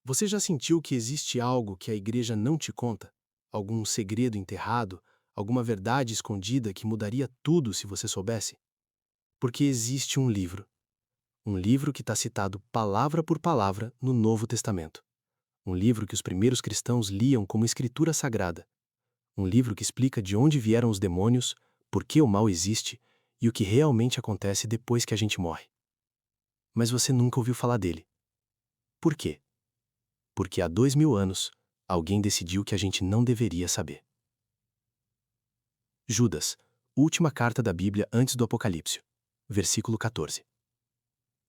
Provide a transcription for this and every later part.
Você já sentiu que existe algo que a igreja não te conta? Algum segredo enterrado? Alguma verdade escondida que mudaria tudo se você soubesse? Porque existe um livro. Um livro que está citado palavra por palavra no Novo Testamento. Um livro que os primeiros cristãos liam como escritura sagrada. Um livro que explica de onde vieram os demônios, por que o mal existe e o que realmente acontece depois que a gente morre. Mas você nunca ouviu falar dele. Por quê? Porque há 2000 anos, alguém decidiu que a gente não deveria saber. Judas, última carta da Bíblia antes do Apocalipse. Versículo 14.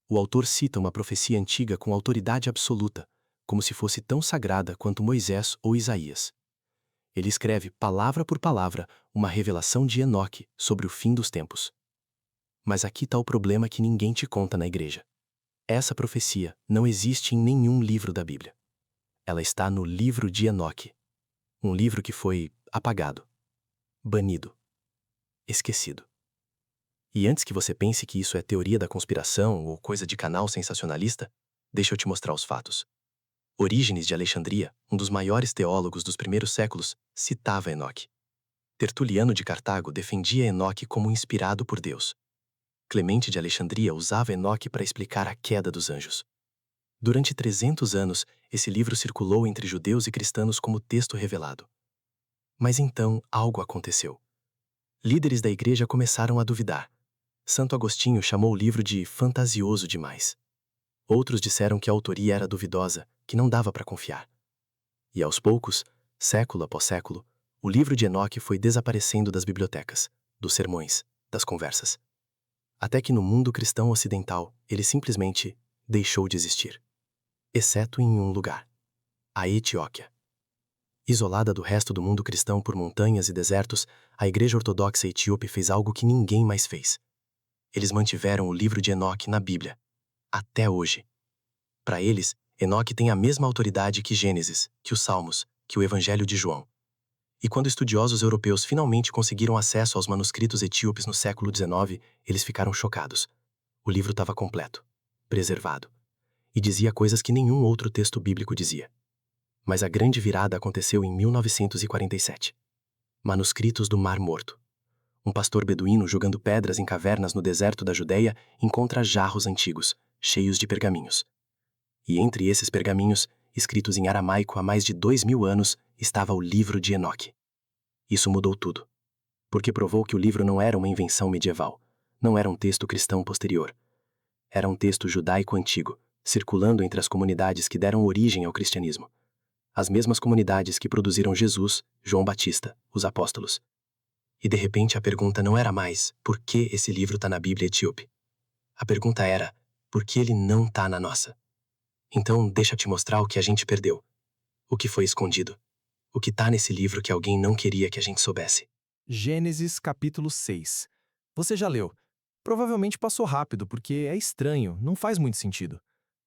O autor cita uma profecia antiga com autoridade absoluta, como se fosse tão sagrada quanto Moisés ou Isaías. Ele escreve, palavra por palavra, uma revelação de Enoque sobre o fim dos tempos. Mas aqui está o problema que ninguém te conta na igreja. Essa profecia não existe em nenhum livro da Bíblia. Ela está no livro de Enoque. Um livro que foi apagado, banido, esquecido. E antes que você pense que isso é teoria da conspiração ou coisa de canal sensacionalista, deixa eu te mostrar os fatos. Orígenes de Alexandria, um dos maiores teólogos dos primeiros séculos, citava Enoque. Tertuliano de Cartago defendia Enoque como inspirado por Deus. Clemente de Alexandria usava Enoque para explicar a queda dos anjos. Durante 300 anos, esse livro circulou entre judeus e cristãos como texto revelado. Mas então algo aconteceu. Líderes da igreja começaram a duvidar. Santo Agostinho chamou o livro de fantasioso demais. Outros disseram que a autoria era duvidosa, que não dava para confiar. E aos poucos, século após século, o livro de Enoque foi desaparecendo das bibliotecas, dos sermões, das conversas. Até que no mundo cristão ocidental, ele simplesmente deixou de existir. Exceto em um lugar: a Etióquia. Isolada do resto do mundo cristão por montanhas e desertos, a Igreja Ortodoxa Etíope fez algo que ninguém mais fez. Eles mantiveram o livro de Enoque na Bíblia, até hoje. Para eles, Enoque tem a mesma autoridade que Gênesis, que os Salmos, que o Evangelho de João. E quando estudiosos europeus finalmente conseguiram acesso aos manuscritos etíopes no século XIX, eles ficaram chocados. O livro estava completo, preservado, e dizia coisas que nenhum outro texto bíblico dizia. Mas a grande virada aconteceu em 1947. Manuscritos do Mar Morto. Um pastor beduíno jogando pedras em cavernas no deserto da Judeia encontra jarros antigos, cheios de pergaminhos. E entre esses pergaminhos, escritos em aramaico há mais de 2000 anos, estava o livro de Enoque. Isso mudou tudo, porque provou que o livro não era uma invenção medieval, não era um texto cristão posterior. Era um texto judaico antigo, circulando entre as comunidades que deram origem ao cristianismo. As mesmas comunidades que produziram Jesus, João Batista, os apóstolos. E de repente a pergunta não era mais por que esse livro está na Bíblia etíope. A pergunta era por que ele não está na nossa. Então deixa eu te mostrar o que a gente perdeu. O que foi escondido. O que está nesse livro que alguém não queria que a gente soubesse. Gênesis capítulo 6. Você já leu? Provavelmente passou rápido porque é estranho, não faz muito sentido.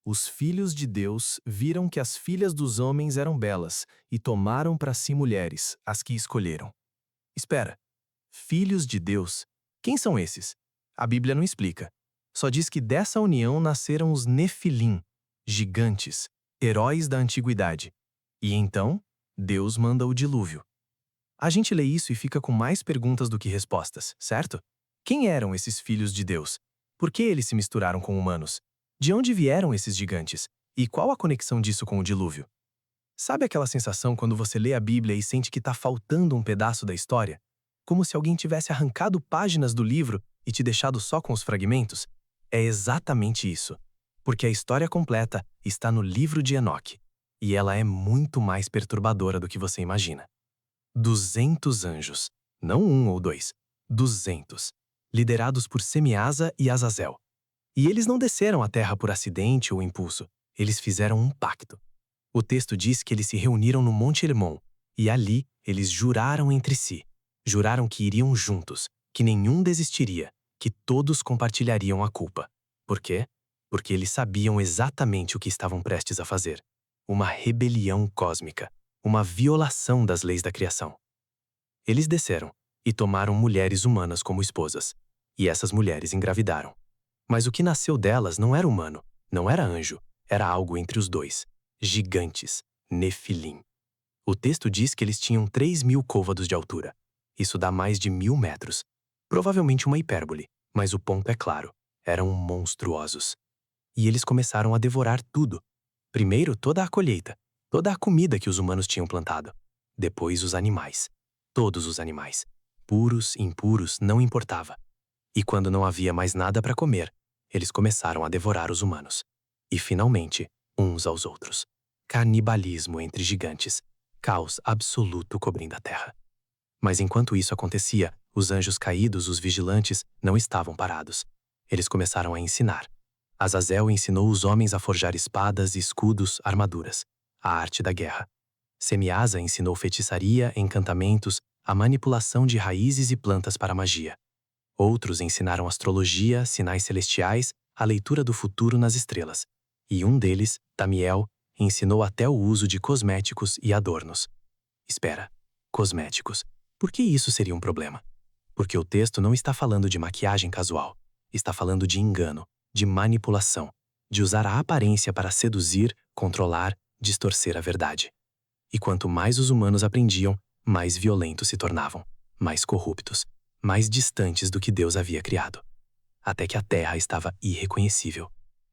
Os filhos de Deus viram que as filhas dos homens eram belas e tomaram para si mulheres, as que escolheram. Espera, filhos de Deus? Quem são esses? A Bíblia não explica. Só diz que dessa união nasceram os Nefilim, gigantes, heróis da antiguidade. E então, Deus manda o dilúvio. A gente lê isso e fica com mais perguntas do que respostas, certo? Quem eram esses filhos de Deus? Por que eles se misturaram com humanos? De onde vieram esses gigantes? E qual a conexão disso com o dilúvio? Sabe aquela sensação quando você lê a Bíblia e sente que está faltando um pedaço da história? Como se alguém tivesse arrancado páginas do livro e te deixado só com os fragmentos? É exatamente isso. Porque a história completa está no livro de Enoque. E ela é muito mais perturbadora do que você imagina. 200 anjos, não um ou dois, 200, liderados por Semiasa e Azazel. E eles não desceram à terra por acidente ou impulso, eles fizeram um pacto. O texto diz que eles se reuniram no Monte Hermon, e ali eles juraram entre si. Juraram que iriam juntos, que nenhum desistiria, que todos compartilhariam a culpa. Por quê? Porque eles sabiam exatamente o que estavam prestes a fazer. Uma rebelião cósmica. Uma violação das leis da criação. Eles desceram e tomaram mulheres humanas como esposas, e essas mulheres engravidaram. Mas o que nasceu delas não era humano, não era anjo, era algo entre os dois. Gigantes, Nefilim. O texto diz que eles tinham 3.000 côvados de altura. Isso dá mais de 1.000 metros. Provavelmente uma hipérbole, mas o ponto é claro. Eram monstruosos. E eles começaram a devorar tudo. Primeiro, toda a colheita, toda a comida que os humanos tinham plantado. Depois, os animais. Todos os animais. Puros, impuros, não importava. E quando não havia mais nada para comer, eles começaram a devorar os humanos. E, finalmente, uns aos outros. Canibalismo entre gigantes. Caos absoluto cobrindo a terra. Mas enquanto isso acontecia, os anjos caídos, os vigilantes, não estavam parados. Eles começaram a ensinar. Azazel ensinou os homens a forjar espadas, escudos, armaduras, a arte da guerra. Semiasa ensinou feitiçaria, encantamentos, a manipulação de raízes e plantas para a magia. Outros ensinaram astrologia, sinais celestiais, a leitura do futuro nas estrelas. E um deles, Tamiel, ensinou até o uso de cosméticos e adornos. Espera, cosméticos. Por que isso seria um problema? Porque o texto não está falando de maquiagem casual. Está falando de engano, de manipulação, de usar a aparência para seduzir, controlar, distorcer a verdade. E quanto mais os humanos aprendiam, mais violentos se tornavam, mais corruptos, mais distantes do que Deus havia criado. Até que a terra estava irreconhecível,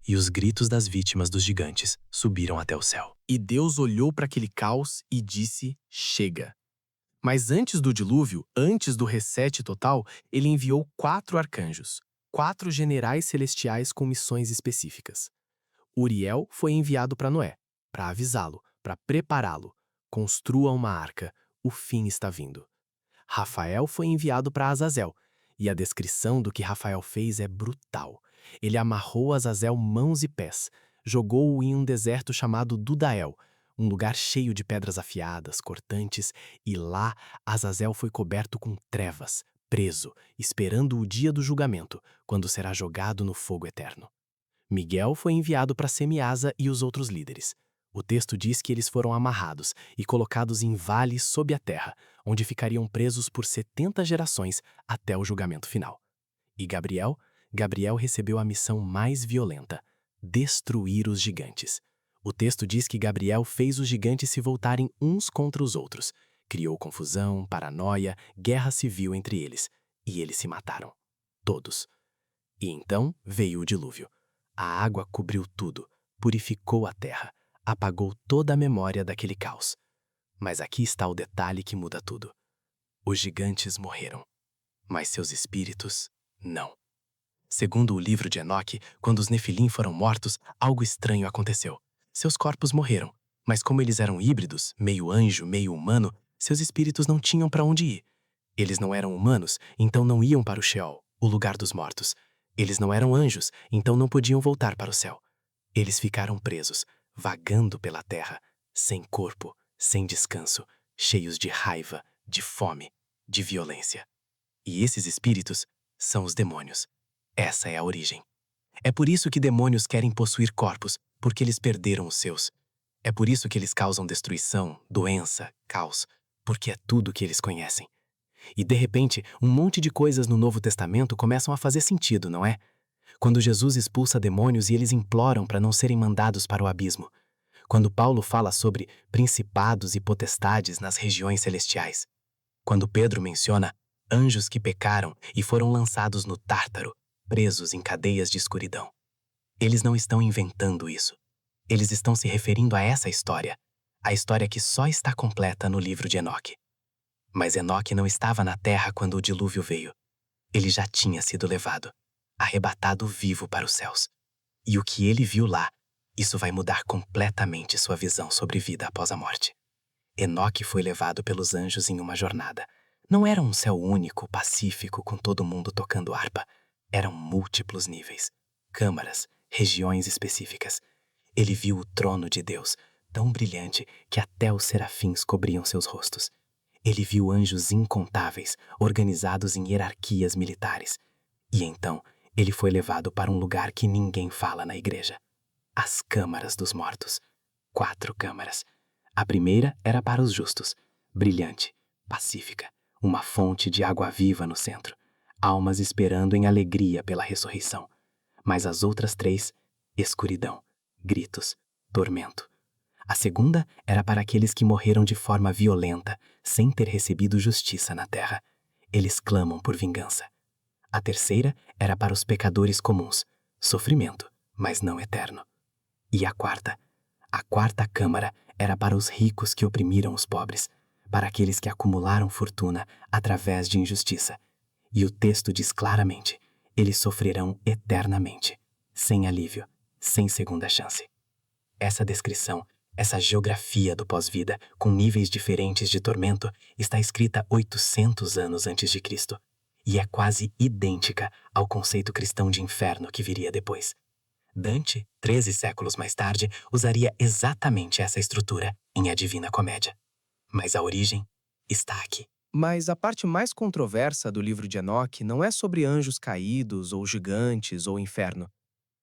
e os gritos das vítimas dos gigantes subiram até o céu. E Deus olhou para aquele caos e disse: chega. Mas antes do dilúvio, antes do reset total, ele enviou 4 arcanjos, 4 generais celestiais com missões específicas. Uriel foi enviado para Noé, para avisá-lo, para prepará-lo. Construa uma arca, o fim está vindo. Rafael foi enviado para Azazel, e a descrição do que Rafael fez é brutal. Ele amarrou Azazel mãos e pés, jogou-o em um deserto chamado Dudael, um lugar cheio de pedras afiadas, cortantes, e lá Azazel foi coberto com trevas, preso, esperando o dia do julgamento, quando será jogado no fogo eterno. Miguel foi enviado para Semiasa e os outros líderes. O texto diz que eles foram amarrados e colocados em vales sob a terra, onde ficariam presos por 70 gerações até o julgamento final. E Gabriel recebeu a missão mais violenta: destruir os gigantes. O texto diz que Gabriel fez os gigantes se voltarem uns contra os outros. Criou confusão, paranoia, guerra civil entre eles. E eles se mataram. Todos. E então veio o dilúvio. A água cobriu tudo, purificou a terra, apagou toda a memória daquele caos. Mas aqui está o detalhe que muda tudo. Os gigantes morreram, mas seus espíritos não. Segundo o livro de Enoque, quando os Nefilim foram mortos, algo estranho aconteceu. Seus corpos morreram, mas como eles eram híbridos, meio anjo, meio humano, seus espíritos não tinham para onde ir. Eles não eram humanos, então não iam para o Sheol, o lugar dos mortos. Eles não eram anjos, então não podiam voltar para o céu. Eles ficaram presos, vagando pela terra, sem corpo, sem descanso, cheios de raiva, de fome, de violência. E esses espíritos são os demônios. Essa é a origem. É por isso que demônios querem possuir corpos, porque eles perderam os seus. É por isso que eles causam destruição, doença, caos, porque é tudo que eles conhecem. E de repente, um monte de coisas no Novo Testamento começam a fazer sentido, não é? Quando Jesus expulsa demônios e eles imploram para não serem mandados para o abismo. Quando Paulo fala sobre principados e potestades nas regiões celestiais. Quando Pedro menciona anjos que pecaram e foram lançados no Tártaro, presos em cadeias de escuridão. Eles não estão inventando isso. Eles estão se referindo a essa história, a história que só está completa no livro de Enoque. Mas Enoque não estava na terra quando o dilúvio veio. Ele já tinha sido levado, arrebatado vivo para os céus. E o que ele viu lá, isso vai mudar completamente sua visão sobre vida após a morte. Enoque foi levado pelos anjos em uma jornada. Não era um céu único, pacífico, com todo mundo tocando harpa. Eram múltiplos níveis, câmaras, regiões específicas. Ele viu o trono de Deus, tão brilhante que até os serafins cobriam seus rostos. Ele viu anjos incontáveis, organizados em hierarquias militares. E então, ele foi levado para um lugar que ninguém fala na igreja. As câmaras dos mortos. 4 câmaras. A primeira era para os justos, brilhante, pacífica, uma fonte de água viva no centro, almas esperando em alegria pela ressurreição. Mas as outras 3, escuridão, gritos, tormento. A segunda era para aqueles que morreram de forma violenta, sem ter recebido justiça na terra. Eles clamam por vingança. A terceira era para os pecadores comuns, sofrimento, mas não eterno. E a quarta câmara era para os ricos que oprimiram os pobres, para aqueles que acumularam fortuna através de injustiça. E o texto diz claramente: eles sofrerão eternamente, sem alívio, sem segunda chance. Essa descrição, essa geografia do pós-vida, com níveis diferentes de tormento, está escrita 800 anos antes de Cristo, e é quase idêntica ao conceito cristão de inferno que viria depois. Dante, 13 séculos mais tarde, usaria exatamente essa estrutura em A Divina Comédia. Mas a origem está aqui. Mas a parte mais controversa do livro de Enoque não é sobre anjos caídos, ou gigantes, ou inferno.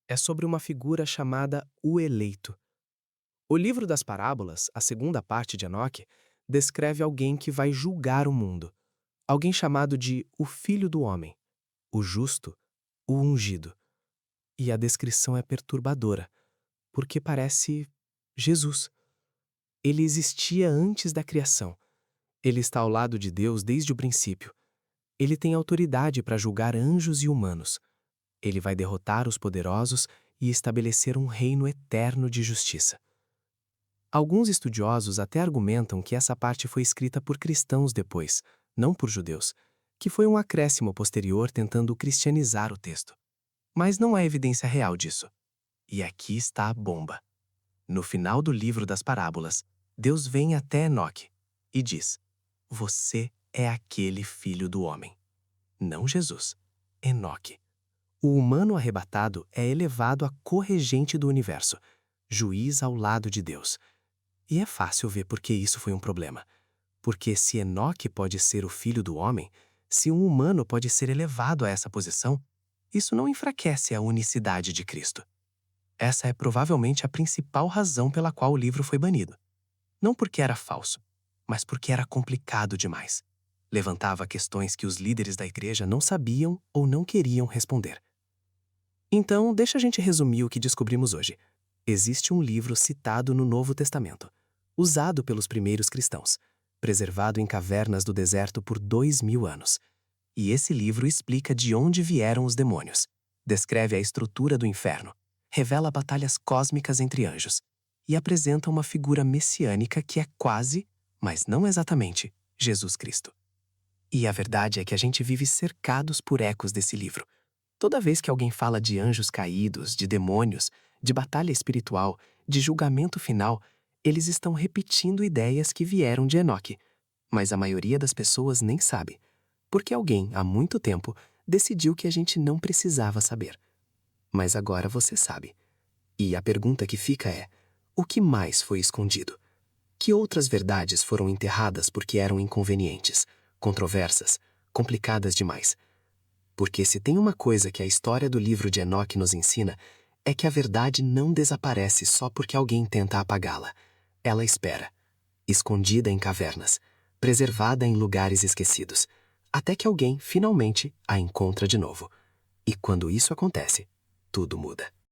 É sobre uma figura chamada o eleito. O livro das parábolas, a segunda parte de Enoque, descreve alguém que vai julgar o mundo. Alguém chamado de o Filho do Homem, o justo, o ungido. E a descrição é perturbadora, porque parece Jesus. Ele existia antes da criação. Ele está ao lado de Deus desde o princípio. Ele tem autoridade para julgar anjos e humanos. Ele vai derrotar os poderosos e estabelecer um reino eterno de justiça. Alguns estudiosos até argumentam que essa parte foi escrita por cristãos depois, não por judeus, que foi um acréscimo posterior tentando cristianizar o texto. Mas não há evidência real disso. E aqui está a bomba. No final do livro das parábolas, Deus vem até Enoque e diz: você é aquele filho do homem. Não Jesus, Enoque. O humano arrebatado é elevado a corregente do universo, juiz ao lado de Deus. E é fácil ver por que isso foi um problema. Porque se Enoque pode ser o filho do homem, se um humano pode ser elevado a essa posição, isso não enfraquece a unicidade de Cristo. Essa é provavelmente a principal razão pela qual o livro foi banido. Não porque era falso, mas porque era complicado demais. Levantava questões que os líderes da igreja não sabiam ou não queriam responder. Então, deixa a gente resumir o que descobrimos hoje. Existe um livro citado no Novo Testamento, usado pelos primeiros cristãos, preservado em cavernas do deserto por 2000 anos. E esse livro explica de onde vieram os demônios, descreve a estrutura do inferno, revela batalhas cósmicas entre anjos e apresenta uma figura messiânica que é quase, mas não exatamente, Jesus Cristo. E a verdade é que a gente vive cercados por ecos desse livro. Toda vez que alguém fala de anjos caídos, de demônios, de batalha espiritual, de julgamento final, eles estão repetindo ideias que vieram de Enoque. Mas a maioria das pessoas nem sabe, porque alguém, há muito tempo, decidiu que a gente não precisava saber. Mas agora você sabe. E a pergunta que fica é: o que mais foi escondido? Que outras verdades foram enterradas porque eram inconvenientes, controversas, complicadas demais? Porque se tem uma coisa que a história do livro de Enoque nos ensina, é que a verdade não desaparece só porque alguém tenta apagá-la. Ela espera, escondida em cavernas, preservada em lugares esquecidos, até que alguém, finalmente, a encontra de novo. E quando isso acontece, tudo muda.